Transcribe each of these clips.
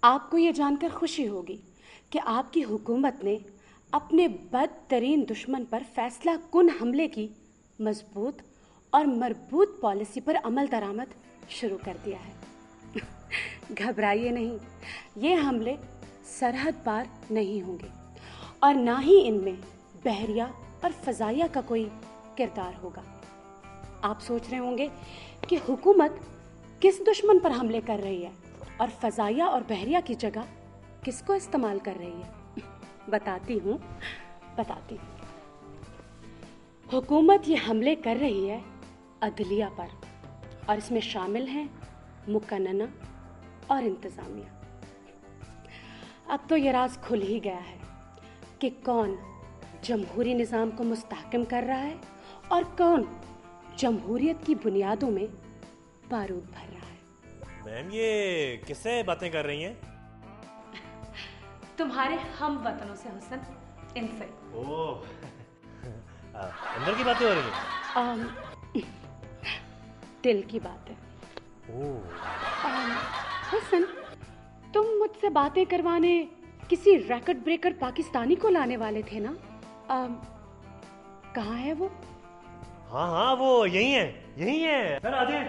आपको ये जानकर खुशी होगी कि आपकी हुकूमत ने अपने बदतरीन दुश्मन पर फैसला कुन हमले की मजबूत और मरबूत पॉलिसी पर अमल दरामद शुरू कर दिया है। घबराइए नहीं, ये हमले सरहद पार नहीं होंगे और ना ही इनमें बहरिया और फजाइया का कोई किरदार होगा। आप सोच रहे होंगे कि हुकूमत किस दुश्मन पर हमले कर रही है और फजाइया और बहरिया की जगह किसको इस्तेमाल कर रही है। बताती हूँ। हुकूमत ये हमले कर रही है अदलिया पर और इसमें शामिल हैं मुकन्नना और इंतज़ामिया। अब तो ये राज खुल ही गया है कि कौन जमहूरी निज़ाम को मुस्तहकम कर रहा है और कौन जमहूरियत की बुनियादों में बारूद भर रहा है। मैम, ये किससे बातें कर रही हैं? तुम्हारे हम वतनों से हुसन, इनसे। ओह, अंदर की बातें हो रही हैं? दिल की बात है। हुसन, तुम मुझसे बातें करवाने किसी रैकेट ब्रेकर पाकिस्तानी को लाने वाले थे ना? कहाँ है वो? हाँ, वो यही है। सर आजे।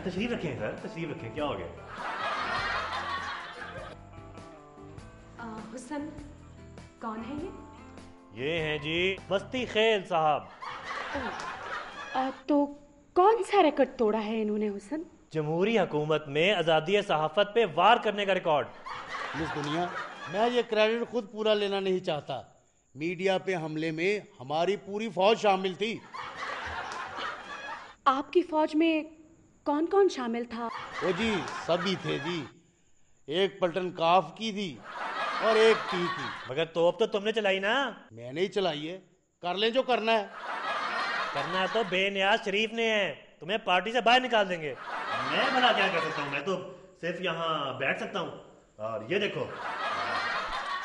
तशरीफ रखें सर, तशरीफ रखें। क्या हो गया? हुसन, कौन है ये हैं जी मस्ती खेल साहब। तो कौन सा रिकॉर्ड तोड़ा है इन्होंने हुसन? जमहूरी हुकूमत में आज़ादी सहाफत पे वार करने का रिकॉर्ड। मिस दुनिया, मैं ये क्रेडिट खुद पूरा लेना नहीं चाहता। मीडिया पे हमले में हमारी पूरी फौज शामिल थी। आपकी फौज में कौन कौन शामिल था? ओ जी, सभी थे जी। एक पलटन काफ की थी और एक टी की। मगर तोप तो तुमने चलाई ना? मैंने ही चलाई है। कर ले जो करना है। करना तो बेनियाज शरीफ ने है, तुम्हें पार्टी से बाहर निकाल देंगे। मैं भला क्या कर सकता हूँ? मैं तो सिर्फ यहाँ बैठ सकता हूँ। और ये देखो,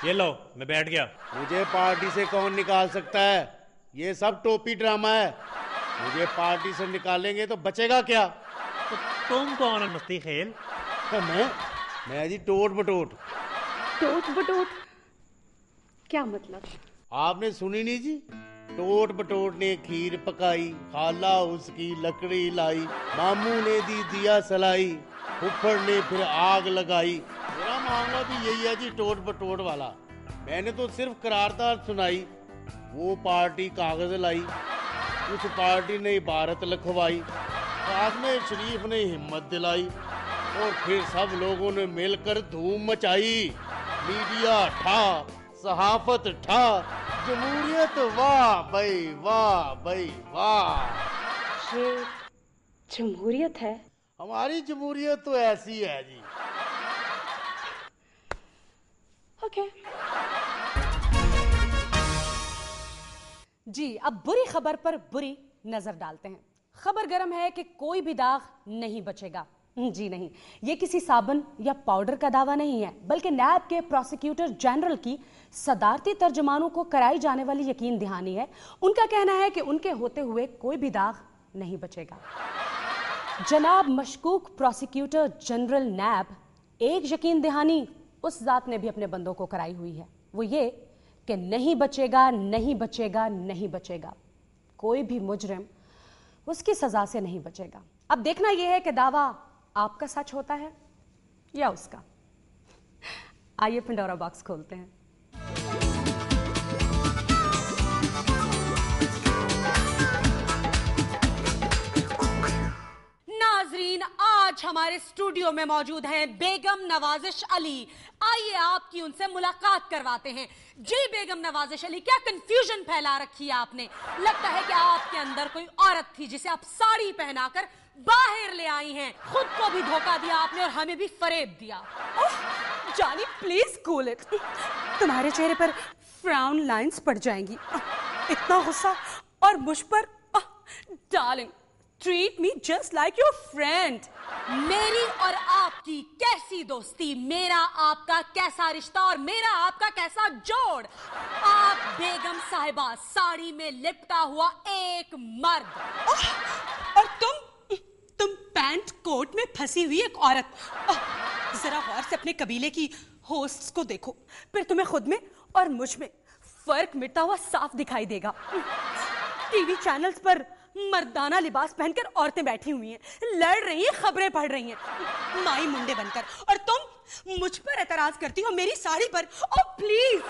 ये लो, मैं बैठ गया। मुझे पार्टी से कौन निकाल सकता है? ये सब टोपी ड्रामा है। मुझे पार्टी से निकालेंगे तो बचेगा क्या? तो तुम कौन है मस्ती खेल? मैं जी टोट बटोट। टोट बटोट क्या मतलब? आपने सुनी नहीं जी? टोट बटोट ने खीर पकाई, खाला उसकी लकड़ी लाई, मामू ने दी दिया सलाई, फुफड़ ने फिर आग लगाई। मेरा मामला भी यही है जी, टोट बटोट वाला। मैंने तो सिर्फ करारदाद सुनाई, वो पार्टी कागज लाई, उस पार्टी ने इबारत लिखवाई, बाद में शरीफ ने हिम्मत दिलाई और फिर सब लोगों ने मिलकर धूम मचाई। मीडिया ठा, सहाफत ठा, जमहूरियत वाह भाई वाह। ये जमहूरियत है? हमारी जमहूरियत तो ऐसी है जी। ओके। जी, अब बुरी खबर पर बुरी नजर डालते हैं। खबर गर्म है कि कोई भी दाग नहीं बचेगा। जी नहीं, ये किसी साबुन या पाउडर का दावा नहीं है, बल्कि नैब के प्रोसिक्यूटर जनरल की सदारती तर्जुमानों को कराई जाने वाली यकीन दहानी है। उनका कहना है कि उनके होते हुए कोई भी दाग नहीं बचेगा। जनाब मशकूक प्रोसिक्यूटर जनरल नैब, एक यकीन दहानी उस जात ने भी अपने बंदों को कराई हुई है। वो ये कि नहीं बचेगा, कोई भी मुजरिम उसकी सजा से नहीं बचेगा। अब देखना यह है कि दावा आपका सच होता है या उसका। आइए पंडोरा बॉक्स खोलते हैं। नाजरीन, आज हमारे स्टूडियो में मौजूद हैं बेगम नवाजिश अली। आइए आपकी उनसे मुलाकात करवाते हैं। जी बेगम नवाजिश अली, क्या कंफ्यूजन फैला रखी है आपने? लगता है कि आपके अंदर कोई औरत थी जिसे आप साड़ी पहनाकर बाहर ले आई हैं। खुद को भी धोखा दिया आपने और हमें भी फरेब दिया। जानी प्लीज कूल इट। तुम्हारे चेहरे पर फ्राउन लाइंस पड़ जाएंगी। इतना गुस्सा और मुझ पर। Darling, treat me just like your friend. मेरी और आपकी कैसी दोस्ती, मेरा आपका कैसा रिश्ता और मेरा आपका कैसा जोड़। आप बेगम साहिबा, साड़ी में लिपटा हुआ एक मर्द, और तुम पैंट कोट में फंसी हुई एक औरत। जरा गौर से अपने कबीले की होस्ट्स को देखो, फिर तुम्हें खुद में और मुझ में फर्क मिटता हुआ साफ दिखाई देगा। टीवी चैनल्स पर मर्दाना लिबास पहनकर औरतें बैठी हुई हैं, लड़ रही हैं, खबरें पढ़ रही हैं माई मुंडे बनकर, और तुम मुझ पर एतराज करती हो, मेरी साड़ी पर। Oh please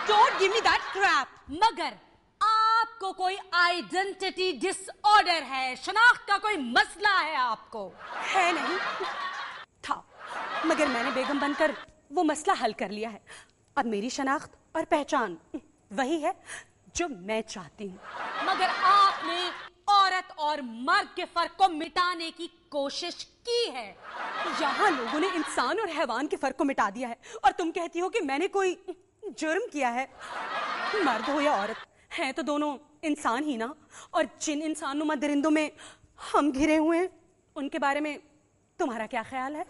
don't give me that Krebs. मगर आपको कोई आइडेंटिटी डिसऑर्डर है, शनाख्त का कोई मसला है आपको? है नहीं था, मगर मैंने बेगम बनकर वो मसला हल कर लिया है। अब मेरी शनाख्त और पहचान वही है जो मैं चाहती हूँ। मगर आपने औरत और मर्द के फर्क को मिटाने की कोशिश की है। यहाँ लोगों ने इंसान और हैवान के फर्क को मिटा दिया है, और तुम कहती हो कि मैंने कोई जुर्म किया है। मर्द हो या औरत, हैं तो दोनों इंसान ही ना। और जिन इंसानुमा दरिंदों में हम घिरे हुए हैं, उनके बारे में तुम्हारा क्या ख्याल है?